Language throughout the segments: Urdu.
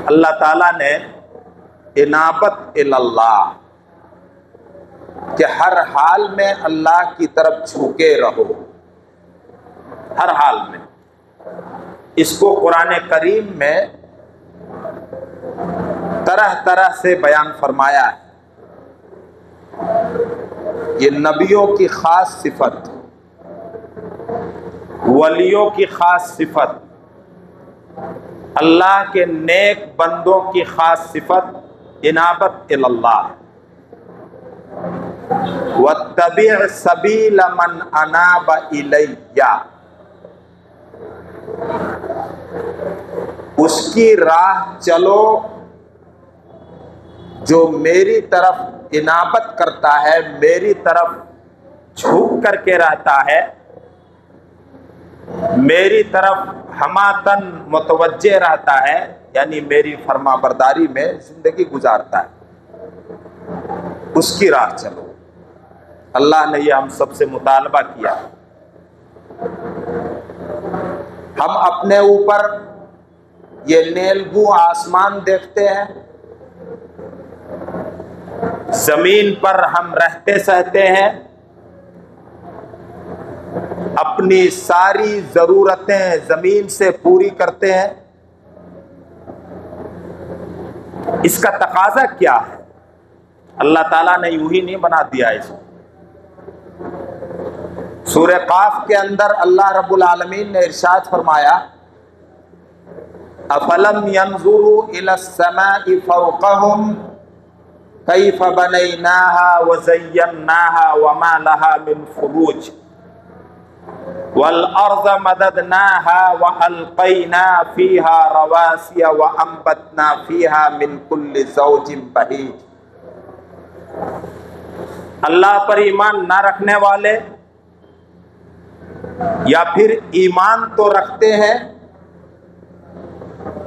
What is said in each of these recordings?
اللہ تعالیٰ نے انابت اللہ کہ ہر حال میں اللہ کی طرف جھکے رہو، ہر حال میں. اس کو قرآن کریم میں طرح طرح سے بیان فرمایا ہے. یہ نبیوں کی خاص صفت، ولیوں کی خاص صفت، اللہ کے نیک بندوں کی خاص صفت انابت اللہ. واتبع سبیل من اناب الی، اس کی راہ چلو جو میری طرف انابت کرتا ہے، میری طرف جھک کر کے رہتا ہے، میری طرف ہماتن متوجہ رہتا ہے، یعنی میری فرما برداری میں زندگی گزارتا ہے، اس کی راہ چلو. اللہ نے یہ ہم سب سے مطالبہ کیا. ہم اپنے اوپر یہ نیلگوں آسمان دیکھتے ہیں، زمین پر ہم رہتے سہتے ہیں، اپنی ساری ضرورتیں زمین سے پوری کرتے ہیں. اس کا تقاضا کیا ہے؟ اللہ تعالیٰ نے یوں ہی نہیں بنا دیا اس کو. سورہ قاف کے اندر اللہ رب العالمین نے ارشاد فرمایا افلم ينظروا الى السماء فوقهم كيف بنيناها وزيناها وما لها من فروج والارض مددناها والقينا فيها رواسي وانبتنا فيها من كل زوج بهيج. اللہ پر ایمان نہ رکھنے والے یا پھر ایمان تو رکھتے ہیں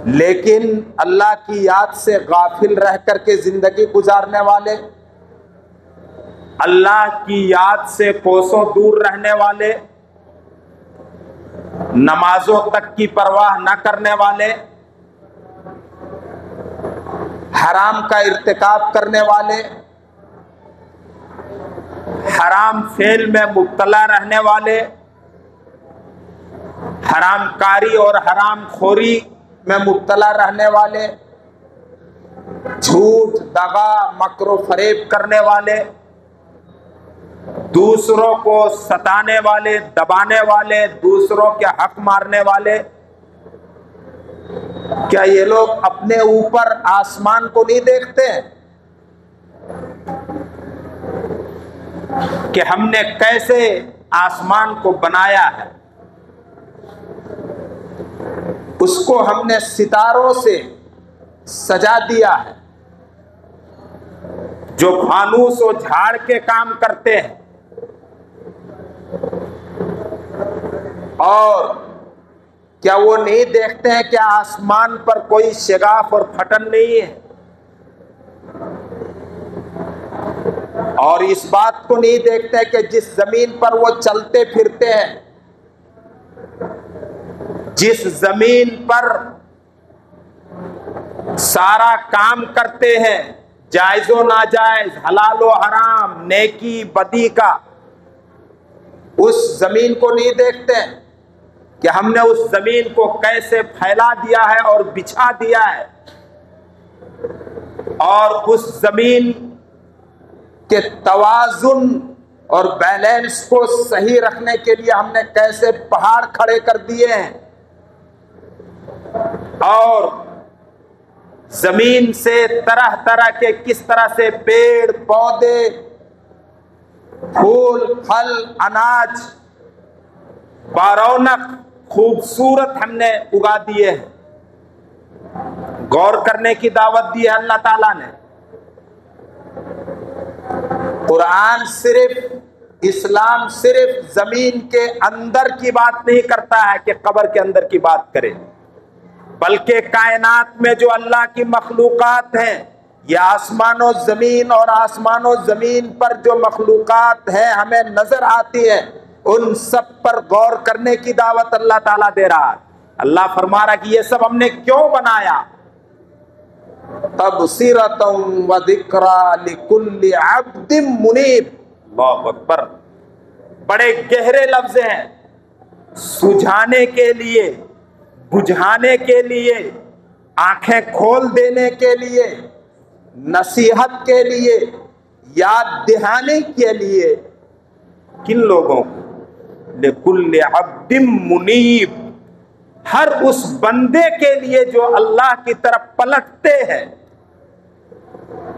لیکن اللہ کی یاد سے غافل رہ کر کے زندگی گزارنے والے، اللہ کی یاد سے کوسوں دور رہنے والے، نمازوں تک کی پرواہ نہ کرنے والے، حرام کا ارتکاب کرنے والے، حرام فعل میں مبتلا رہنے والے، حرام کاری اور حرام خوری میں مبتلا رہنے والے، جھوٹ، دغا، مکر و فریب کرنے والے، دوسروں کو ستانے والے، دبانے والے، دوسروں کے حق مارنے والے. کیا یہ لوگ اپنے اوپر آسمان کو نہیں دیکھتے کہ ہم نے کیسے آسمان کو بنایا ہے؟ اس کو ہم نے ستاروں سے سجا دیا ہے جو فانوس و جھاڑ کے کام کرتے ہیں. اور کیا وہ نہیں دیکھتے ہیں کہ آسمان پر کوئی شگاف اور پھٹن نہیں ہے؟ اور اس بات کو نہیں دیکھتے کہ جس زمین پر وہ چلتے پھرتے ہیں، جس زمین پر سارا کام کرتے ہیں، جائز و ناجائز، حلال و حرام، نیکی بدی کا، اس زمین کو نہیں دیکھتے کہ ہم نے اس زمین کو کیسے پھیلا دیا ہے اور بچھا دیا ہے، اور اس زمین کے توازن اور بیلنس کو صحیح رکھنے کے لیے ہم نے کیسے پہاڑ کھڑے کر دیے ہیں، اور زمین سے طرح طرح کے کس طرح سے پیڑ پودے، پھول پھل، اناج بارونق خوبصورت ہم نے اگا دیے ہیں. غور کرنے کی دعوت دی ہے اللہ تعالیٰ نے. قرآن صرف، اسلام صرف زمین کے اندر کی بات نہیں کرتا ہے کہ قبر کے اندر کی بات کرے، بلکہ کائنات میں جو اللہ کی مخلوقات ہیں، یہ آسمان و زمین اور آسمان و زمین پر جو مخلوقات ہیں ہمیں نظر آتی ہیں، ان سب پر غور کرنے کی دعوت اللہ تعالیٰ دے رہا ہے. اللہ فرما رہا کہ یہ سب ہم نے کیوں بنایا؟ تبصرۃ و ذکریٰ لکل عبد منیب۔ اللہ اکبر، بڑے گہرے لفظ ہیں، سجھانے کے لیے، بجھانے کے لیے، آنکھیں کھول دینے کے لیے، نصیحت کے لیے، یاد دہانے کے لیے۔ کن لوگوں کو؟ لکل عبد منیب، ہر اس بندے کے لیے جو اللہ کی طرف پلٹتے ہیں،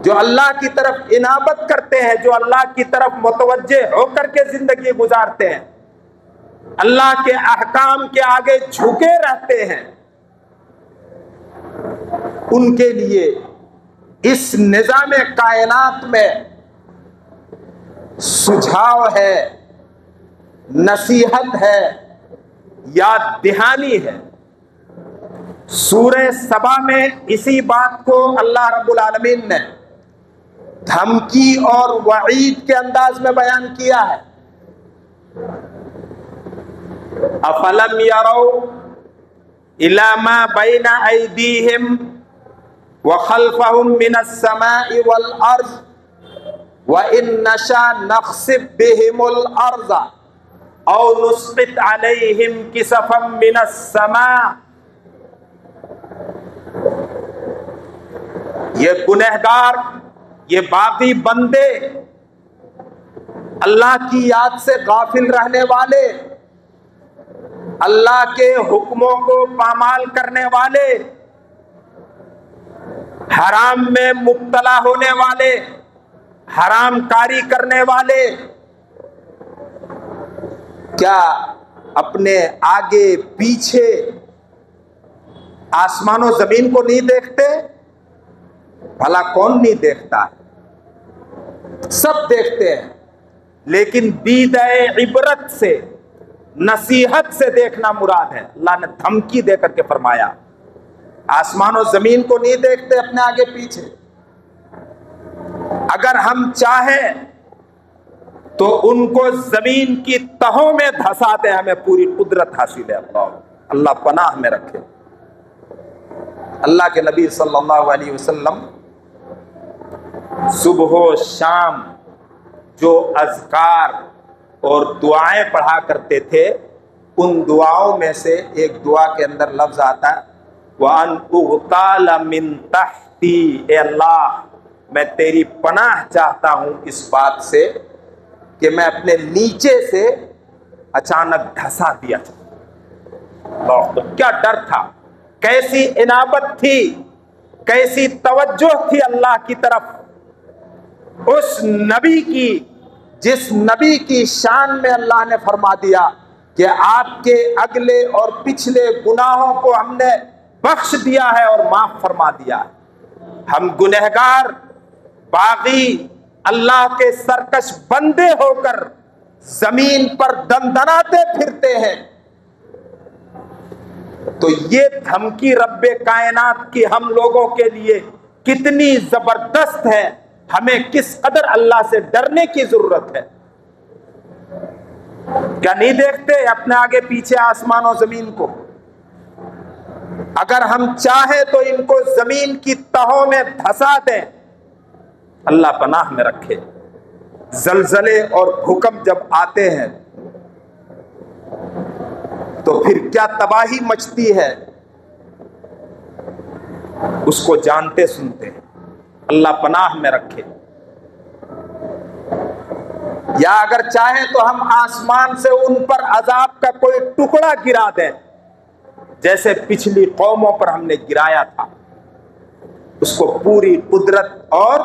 جو اللہ کی طرف انابت کرتے ہیں، جو اللہ کی طرف متوجہ ہو کر کے زندگی گزارتے ہیں، اللہ کے احکام کے آگے جھکے رہتے ہیں، ان کے لیے اس نظام کائنات میں سجھاؤ ہے، نصیحت ہے، یاد دہانی ہے۔ سورہ سبا میں اسی بات کو اللہ رب العالمین نے دھمکی اور وعید کے انداز میں بیان کیا ہے۔ افلم یروا الی ما بین ایدیہم وخلفہم من السماء والارض وان نشاء نخسف بہم الارض او نسقط علیہم کسفا من السماء۔ یہ گنہگار، یہ باغی بندے، اللہ کی یاد سے غافل رہنے والے، اللہ کے حکموں کو پامال کرنے والے، حرام میں مبتلا ہونے والے، حرام کاری کرنے والے، کیا اپنے آگے پیچھے آسمان و زمین کو نہیں دیکھتے؟ بھلا کون نہیں دیکھتا ہے؟ سب دیکھتے ہیں، لیکن دید عبرت سے، نصیحت سے دیکھنا مراد ہے۔ اللہ نے دھمکی دے کر کے فرمایا آسمان و زمین کو نہیں دیکھتے اپنے آگے پیچھے۔ اگر ہم چاہیں تو ان کو زمین کی تہوں میں دھسا دیں، ہمیں پوری قدرت حاصل ہے۔ اللہ پناہ میں رکھے۔ اللہ کے نبی صلی اللہ علیہ وسلم صبح و شام جو اذکار اور دعائیں پڑھا کرتے تھے، ان دعاؤں میں سے ایک دعا کے اندر لفظ آتا ہے وَأَنْ أُغْتَالَ مِنْ تَحْتِي، اے اللہ میں تیری پناہ چاہتا ہوں اس بات سے کہ میں اپنے نیچے سے اچانک دھسا دیا جاؤں۔ کیا ڈر تھا، کیسی انابت تھی، کیسی توجہ تھی اللہ کی طرف، اس نبی کی جس نبی کی شان میں اللہ نے فرما دیا کہ آپ کے اگلے اور پچھلے گناہوں کو ہم نے بخش دیا ہے اور معاف فرما دیا ہے۔ ہم گنہگار، باغی، اللہ کے سرکش بندے ہو کر زمین پر دندناتے پھرتے ہیں، تو یہ دھمکی رب کائنات کی ہم لوگوں کے لیے کتنی زبردست ہے، ہمیں کس قدر اللہ سے ڈرنے کی ضرورت ہے۔ کیا نہیں دیکھتے اپنے آگے پیچھے آسمان و زمین کو؟ اگر ہم چاہیں تو ان کو زمین کی تہوں میں دھسا دیں۔ اللہ پناہ میں رکھے۔ زلزلے اور بھوکمپ جب آتے ہیں تو پھر کیا تباہی مچتی ہے، اس کو جانتے سنتے ہیں۔ اللہ پناہ میں رکھے۔ یا اگر چاہیں تو ہم آسمان سے ان پر عذاب کا کوئی ٹکڑا گرا دیں، جیسے پچھلی قوموں پر ہم نے گرایا تھا۔ اس کو پوری قدرت اور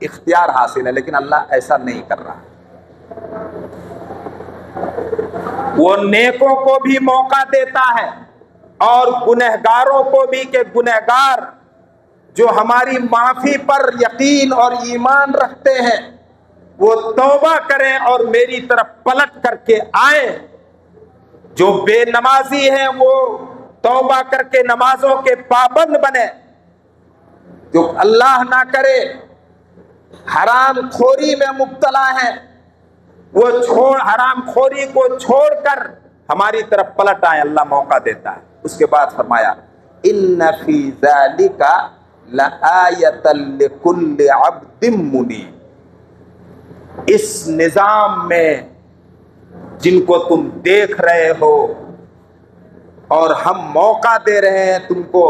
اختیار حاصل ہے، لیکن اللہ ایسا نہیں کر رہا۔ وہ نیکوں کو بھی موقع دیتا ہے اور گنہگاروں کو بھی، کہ گنہگار جو ہماری معافی پر یقین اور ایمان رکھتے ہیں وہ توبہ کریں اور میری طرف پلٹ کر کے آئیں۔ جو بے نمازی ہیں وہ توبہ کر کے نمازوں کے پابند بنے۔ جو اللہ نہ کرے حرام خوری میں مبتلا ہیں، وہ حرام خوری کو چھوڑ کر ہماری طرف پلٹ آئیں۔ اللہ موقع دیتا ہے۔ اس کے بعد فرمایا ان فی ذالک لآیۃ لکل عبد منیب. اس نظام میں جن کو تم دیکھ رہے ہو اور ہم موقع دے رہے ہیں تم کو،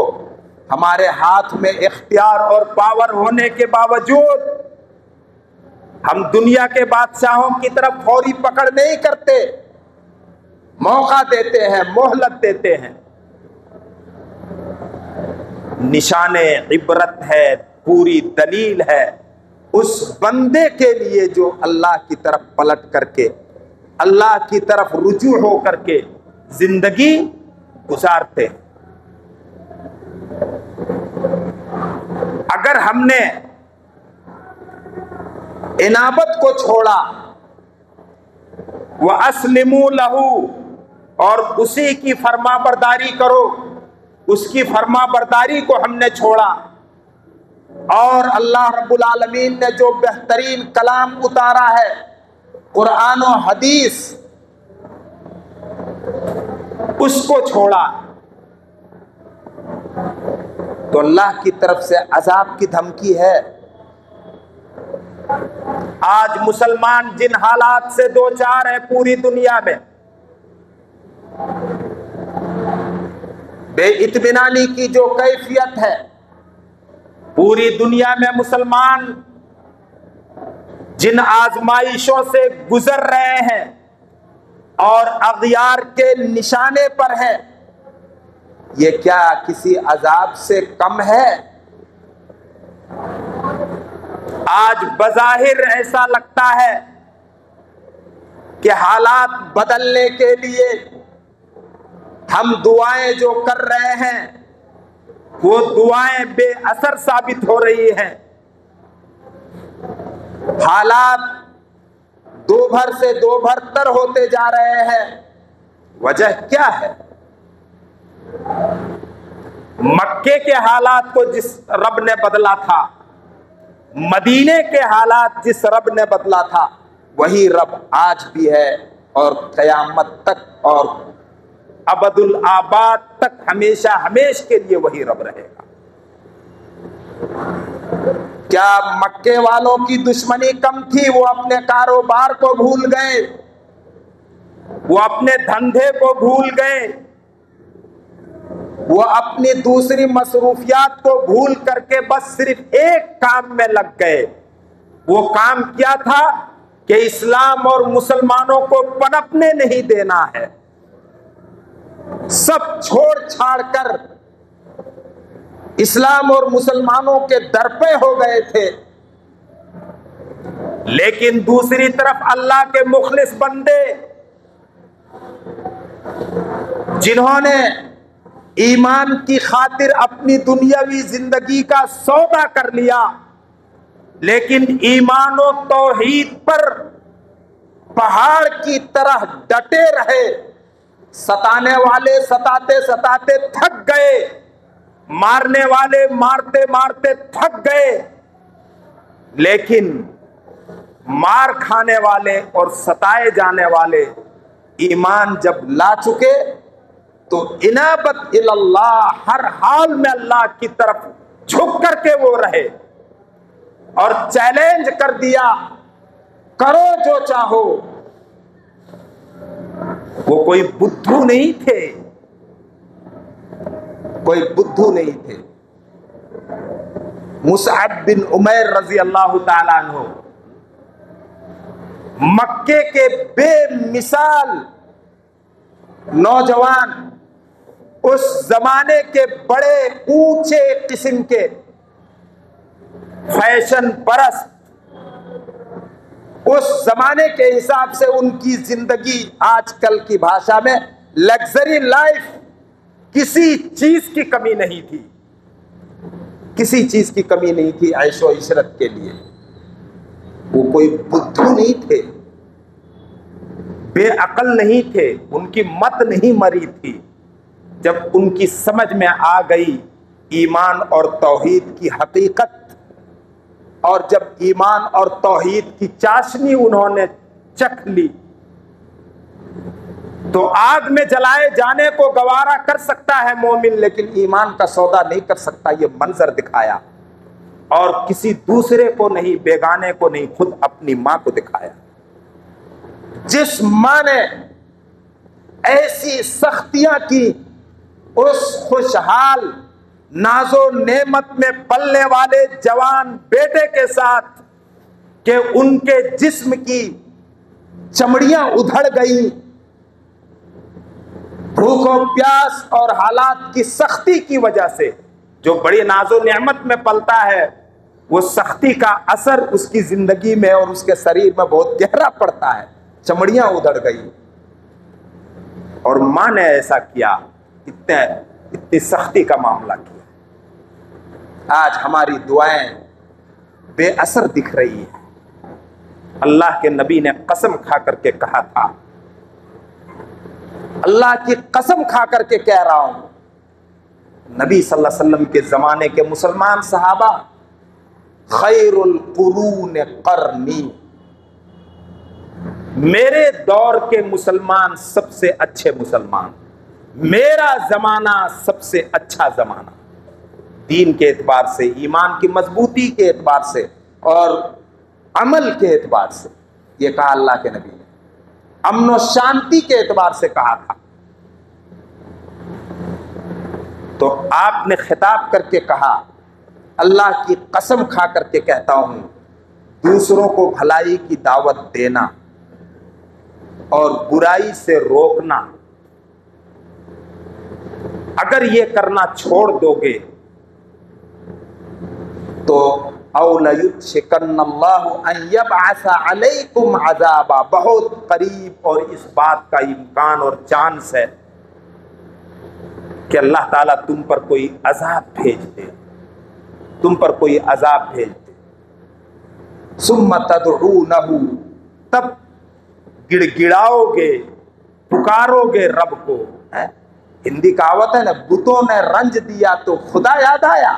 ہمارے ہاتھ میں اختیار اور پاور ہونے کے باوجود ہم دنیا کے بادشاہوں کی طرف فوری پکڑ نہیں کرتے، موقع دیتے ہیں، مہلت دیتے ہیں. نشان عبرت ہے، پوری دلیل ہے اس بندے کے لیے جو اللہ کی طرف پلٹ کر کے، اللہ کی طرف رجوع ہو کر کے زندگی گزارتے ہیں. اگر ہم نے انابت کو چھوڑا، وَأَسْلِمُوا لَهُ، اور اسی کی فرما برداری کرو، اس کی فرما برداری کو ہم نے چھوڑا، اور اللہ رب العالمین نے جو بہترین کلام اتارا ہے قرآن و حدیث، اس کو چھوڑا، تو اللہ کی طرف سے عذاب کی دھمکی ہے. آج مسلمان جن حالات سے دوچار ہے پوری دنیا میں، بے اطمینانی کی جو کیفیت ہے پوری دنیا میں، مسلمان جن آزمائشوں سے گزر رہے ہیں اور اغیار کے نشانے پر ہیں، یہ کیا کسی عذاب سے کم ہے؟ آج بظاہر ایسا لگتا ہے کہ حالات بدلنے کے لیے ہم دعائیں جو کر رہے ہیں وہ دعائیں بے اثر ثابت ہو رہی ہیں. حالات دو بھر سے دو بھرتر ہوتے جا رہے ہیں. وجہ کیا ہے؟ مکے کے حالات کو جس رب نے بدلا تھا، مدینے کے حالات جس رب نے بدلا تھا، وہی رب آج بھی ہے اور قیامت تک اور ابد الآباد تک ہمیشہ ہمیش کے لیے وہی رب رہے گا. کیا مکے والوں کی دشمنی کم تھی؟ وہ اپنے کاروبار کو بھول گئے، وہ اپنے دھندے کو بھول گئے، وہ اپنی دوسری مصروفیات کو بھول کر کے بس صرف ایک کام میں لگ گئے. وہ کام کیا تھا کہ اسلام اور مسلمانوں کو پنپنے نہیں دینا ہے. سب چھوڑ چھاڑ کر اسلام اور مسلمانوں کے در پہ ہو گئے تھے. لیکن دوسری طرف اللہ کے مخلص بندے جنہوں نے ایمان کی خاطر اپنی دنیاوی زندگی کا سودا کر لیا، لیکن ایمان و توحید پر پہاڑ کی طرح ڈٹے رہے. ستانے والے ستاتے ستاتے تھک گئے، مارنے والے مارتے مارتے تھک گئے، لیکن مار کھانے والے اور ستائے جانے والے ایمان جب لا چکے تو انابت اللہ، ہر حال میں اللہ کی طرف جھک کر کے وہ رہے اور چیلنج کر دیا، کرو جو چاہو. وہ کوئی بدھو نہیں تھے، کوئی بدھو نہیں تھے. مصعب بن عمیر رضی اللہ تعالیٰ عنہ مکے کے بے مثال نوجوان، اس زمانے کے بڑے اونچے قسم کے فیشن پرست، اس زمانے کے حساب سے ان کی زندگی آج کل کی بھاشا میں لگژری لائف، کسی چیز کی کمی نہیں تھی، کسی چیز کی کمی نہیں تھی عیش و عشرت کے لیے. وہ کوئی بدھو نہیں تھے، بے عقل نہیں تھے، ان کی مت نہیں مری تھی. جب ان کی سمجھ میں آ گئی ایمان اور توحید کی حقیقت، اور جب ایمان اور توحید کی چاشنی انہوں نے چکھ لی، تو آگ میں جلائے جانے کو گوارا کر سکتا ہے مومن، لیکن ایمان کا سودا نہیں کر سکتا۔ یہ منظر دکھایا، اور کسی دوسرے کو نہیں، بیگانے کو نہیں، خود اپنی ماں کو دکھایا۔ جس ماں نے ایسی سختیاں کی اس خوشحال ناز و نعمت میں پلنے والے جوان بیٹے کے ساتھ کہ ان کے جسم کی چمڑیاں ادھڑ گئی، بھوک و پیاس اور حالات کی سختی کی وجہ سے، جو بڑی ناز و نعمت میں پلتا ہے وہ سختی کا اثر اس کی زندگی میں اور اس کے شریر میں بہت گہرا پڑتا ہے، چمڑیاں ادھڑ گئی، اور ماں نے ایسا کیا، اتنی سختی کا معاملہ کیا۔ آج ہماری دعائیں بے اثر دکھ رہی ہیں۔ اللہ کے نبی نے قسم کھا کر کے کہا تھا، اللہ کی قسم کھا کر کے کہہ رہا ہوں، نبی صلی اللہ علیہ وسلم کے زمانے کے مسلمان صحابہ خیر القرون قرنی، میرے دور کے مسلمان سب سے اچھے مسلمان، میرا زمانہ سب سے اچھا زمانہ، دین کے اعتبار سے، ایمان کی مضبوطی کے اعتبار سے اور عمل کے اعتبار سے۔ یہ کہا اللہ کے نبی نے، امن و شانتی کے اعتبار سے کہا تھا۔ تو آپ نے خطاب کر کے کہا، اللہ کی قسم کھا کر کے کہتا ہوں، دوسروں کو بھلائی کی دعوت دینا اور برائی سے روکنا، اگر یہ کرنا چھوڑ دو گے تو او لیشکن اللہ ان یبعث علیکم عذابا، بہت قریب اور اس بات کا امکان اور چانس ہے کہ اللہ تعالیٰ تم پر کوئی عذاب بھیج دے، تم پر کوئی عذاب بھیج دے۔ ثم تدعونہ، تب گڑ گڑاؤ گے، پکارو گے رب کو۔ ہندی کہاوت ہے نا، بتوں نے رنج دیا تو خدا یاد آیا،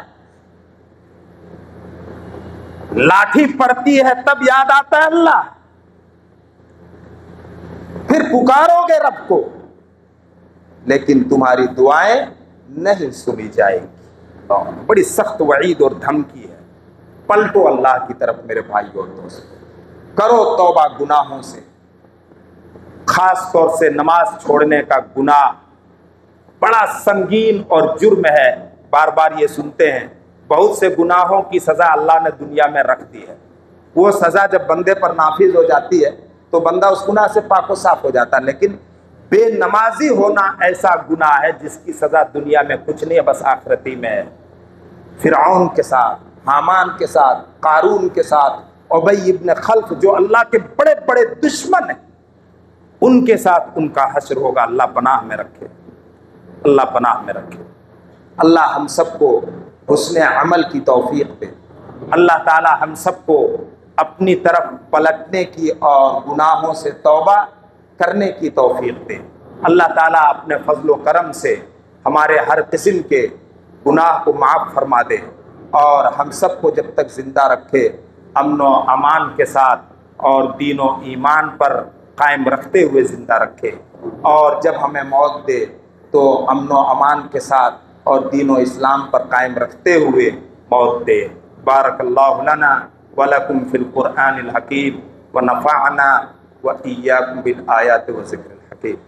لاٹھی پڑتی ہے تب یاد آتا ہے اللہ، پھر پکارو گے رب کو لیکن تمہاری دعائیں نہیں سنی جائے گی۔ بڑی سخت وعید اور دھمکی ہے۔ پلٹو اللہ کی طرف میرے بھائی اور دوست، کرو توبہ گناہوں سے، خاص طور سے نماز چھوڑنے کا گناہ بڑا سنگین اور جرم ہے۔ بار بار یہ سنتے ہیں، بہت سے گناہوں کی سزا اللہ نے دنیا میں رکھ دی ہے، وہ سزا جب بندے پر نافذ ہو جاتی ہے تو بندہ اس گناہ سے پاک و صاف ہو جاتا ہے، لیکن بے نمازی ہونا ایسا گناہ ہے جس کی سزا دنیا میں کچھ نہیں ہے، بس آخرتی میں ہے۔ فرعون کے ساتھ، حامان کے ساتھ، قارون کے ساتھ، ابی ابن خلف جو اللہ کے بڑے بڑے دشمن ہیں، ان کے ساتھ ان کا حشر ہوگا۔ اللہ پناہ میں رکھے، اللہ پناہ میں رکھے۔ اللہ ہم سب کو حسن عمل کی توفیق دے، اللہ تعالی ہم سب کو اپنی طرف پلٹنے کی اور گناہوں سے توبہ کرنے کی توفیق دے۔ اللہ تعالیٰ اپنے فضل و کرم سے ہمارے ہر قسم کے گناہ کو معاف فرما دے، اور ہم سب کو جب تک زندہ رکھے امن و امان کے ساتھ اور دین و ایمان پر قائم رکھتے ہوئے زندہ رکھے، اور جب ہمیں موت دے تو امن و امان کے ساتھ اور دین و اسلام پر قائم رکھتے ہوئے موت دے۔ بارک اللہ لنا ولکم فی القرآن الحکیم ونفعنا وإیاکم بالآیات و ذکر الحکیم۔